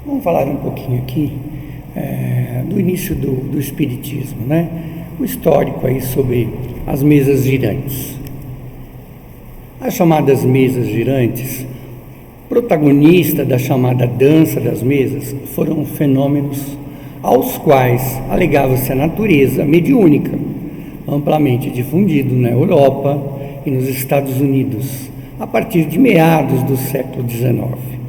Vamos falar um pouquinho aqui do início do Espiritismo, né? O histórico aí sobre as mesas girantes. As chamadas mesas girantes, protagonista da chamada dança das mesas, foram fenômenos aos quais alegava-se a natureza mediúnica, amplamente difundido na Europa e nos Estados Unidos, a partir de meados do século XIX.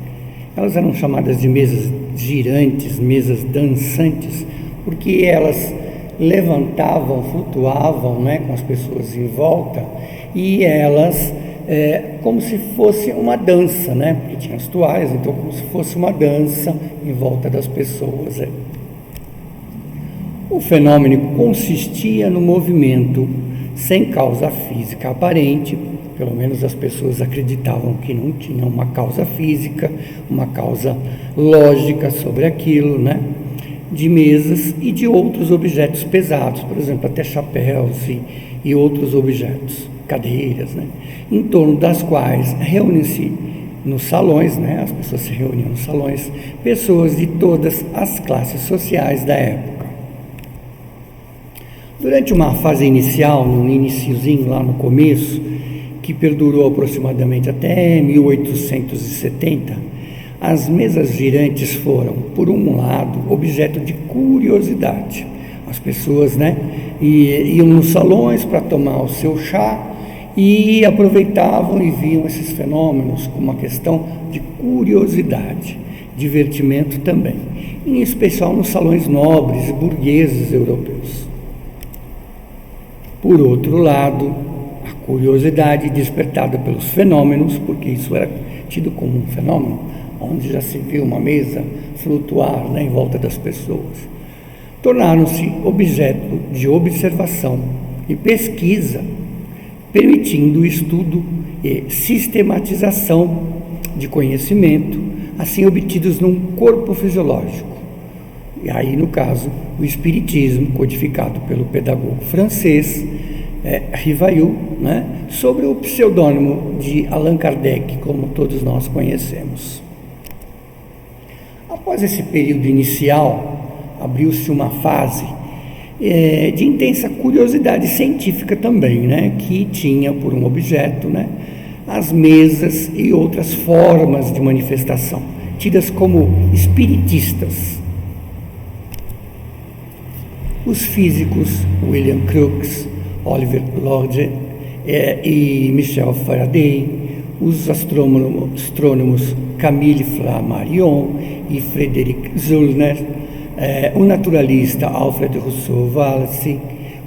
Elas eram chamadas de mesas girantes, mesas dançantes, porque elas levantavam, flutuavam, né, com as pessoas em volta, e elas, como se fosse uma dança, né, porque tinha as toalhas, então como se fosse uma dança em volta das pessoas. O fenômeno consistia no movimento sem causa física aparente. Pelo menos as pessoas acreditavam que não tinha uma causa física, uma causa lógica sobre aquilo, né? De mesas e de outros objetos pesados, por exemplo, até chapéus e outros objetos, cadeiras, né? Em torno das quais reúnem-se nos salões, né? As pessoas se reuniam nos salões, pessoas de todas as classes sociais da época. Durante uma fase inicial, no iniciozinho lá no começo, que perdurou aproximadamente até 1870, as mesas girantes foram, por um lado, objeto de curiosidade. As pessoas, né, iam nos salões para tomar o seu chá e aproveitavam e viam esses fenômenos como uma questão de curiosidade, divertimento também, em especial nos salões nobres e burgueses europeus. Por outro lado, curiosidade despertada pelos fenômenos, porque isso era tido como um fenômeno, onde já se viu uma mesa flutuar, né, em volta das pessoas, tornaram-se objeto de observação e pesquisa, permitindo o estudo e sistematização de conhecimento, assim obtidos num corpo fisiológico. E aí, no caso, o Espiritismo, codificado pelo pedagogo francês Rivail, né, sobre o pseudônimo de Allan Kardec, como todos nós conhecemos. Após esse período inicial, abriu-se uma fase de intensa curiosidade científica também, né, que tinha por um objeto, né, as mesas e outras formas de manifestação, tidas como espiritistas. Os físicos William Crookes, Oliver Lodge e Michel Faraday, os astrônomos Camille Flammarion e Frederic Zollner, o naturalista Alfred Rousseau-Wallace,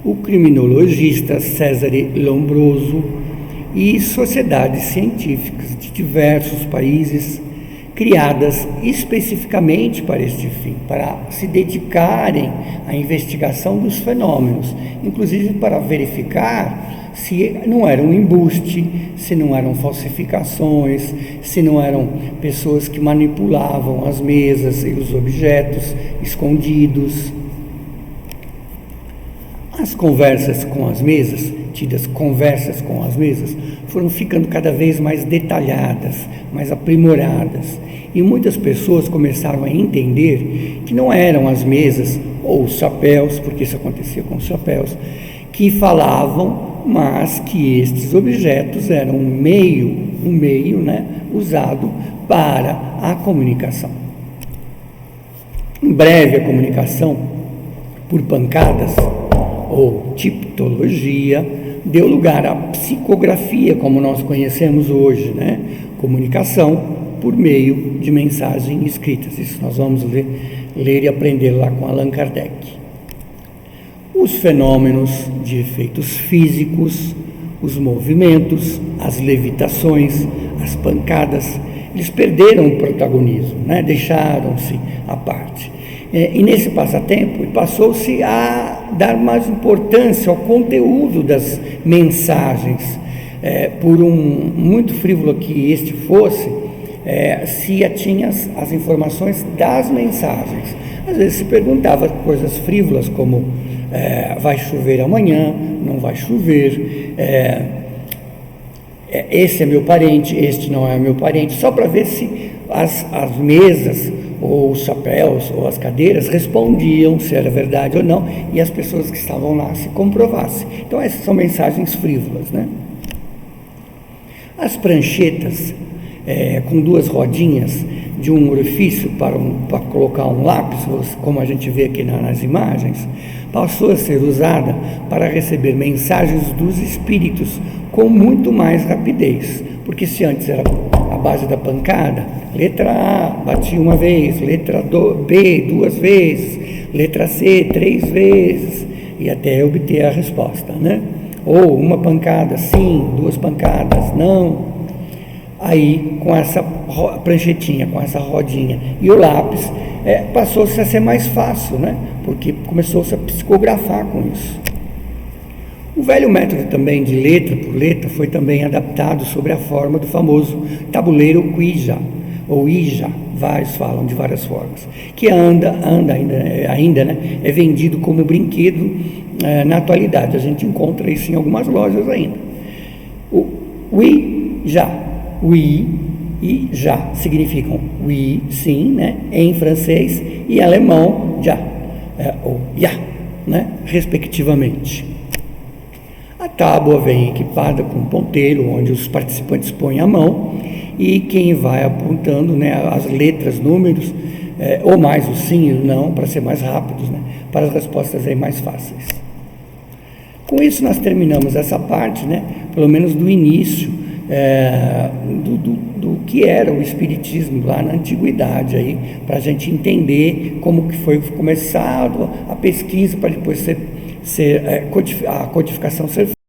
o criminologista Cesare Lombroso e sociedades científicas de diversos países criadas especificamente para este fim, para se dedicarem à investigação dos fenômenos, inclusive para verificar se não era um embuste, se não eram falsificações, se não eram pessoas que manipulavam as mesas e os objetos escondidos. As conversas com as mesas, tidas conversas com as mesas, foram ficando cada vez mais detalhadas, mais aprimoradas, e muitas pessoas começaram a entender que não eram as mesas ou os chapéus, porque isso acontecia com os chapéus, que falavam, mas que estes objetos eram um meio, né, usado para a comunicação. Em breve, a comunicação por pancadas ou tipologia deu lugar à psicografia, como nós conhecemos hoje, né? Comunicação por meio de mensagens escritas. Isso nós vamos ler e aprender lá com Allan Kardec. Os fenômenos de efeitos físicos, os movimentos, as levitações, as pancadas, eles perderam o protagonismo, né? Deixaram-se à parte. E nesse passatempo passou-se a dar mais importância ao conteúdo das mensagens, por muito frívolo que este fosse, se atinha as informações das mensagens. Às vezes se perguntava coisas frívolas como vai chover amanhã, não vai chover, esse é meu parente, este não é meu parente, só para ver se as mesas ou os chapéus, ou as cadeiras, respondiam se era verdade ou não, e as pessoas que estavam lá se comprovassem. Então essas são mensagens frívolas, né? As pranchetas, com duas rodinhas de um orifício para colocar um lápis, como a gente vê aqui nas imagens, passou a ser usada para receber mensagens dos espíritos com muito mais rapidez, porque se antes era a base da pancada, letra A, batia uma vez, letra B, duas vezes, letra C, 3 vezes, e até obter a resposta, né? Ou uma pancada sim, 2 pancadas não. Aí, com essa pranchetinha, com essa rodinha e o lápis, passou-se a ser mais fácil, né? Porque começou-se a psicografar com isso. O velho método também de letra por letra foi também adaptado sobre a forma do famoso tabuleiro Ouija, ou Ija, vários falam de várias formas, que ainda né, é vendido como brinquedo na atualidade. A gente encontra isso em algumas lojas ainda. O Ouija, oui e já significam oui, sim, né, em francês, e alemão, já, ou ja, né, respectivamente. A tábua vem equipada com um ponteiro, onde os participantes põem a mão, e quem vai apontando, né, as letras, números, ou mais o sim e o não, para ser mais rápidos, né, para as respostas aí mais fáceis. Com isso nós terminamos essa parte, né, pelo menos do início, do que era o espiritismo lá na antiguidade, aí, para a gente entender como que foi começado a pesquisa, para depois a codificação ser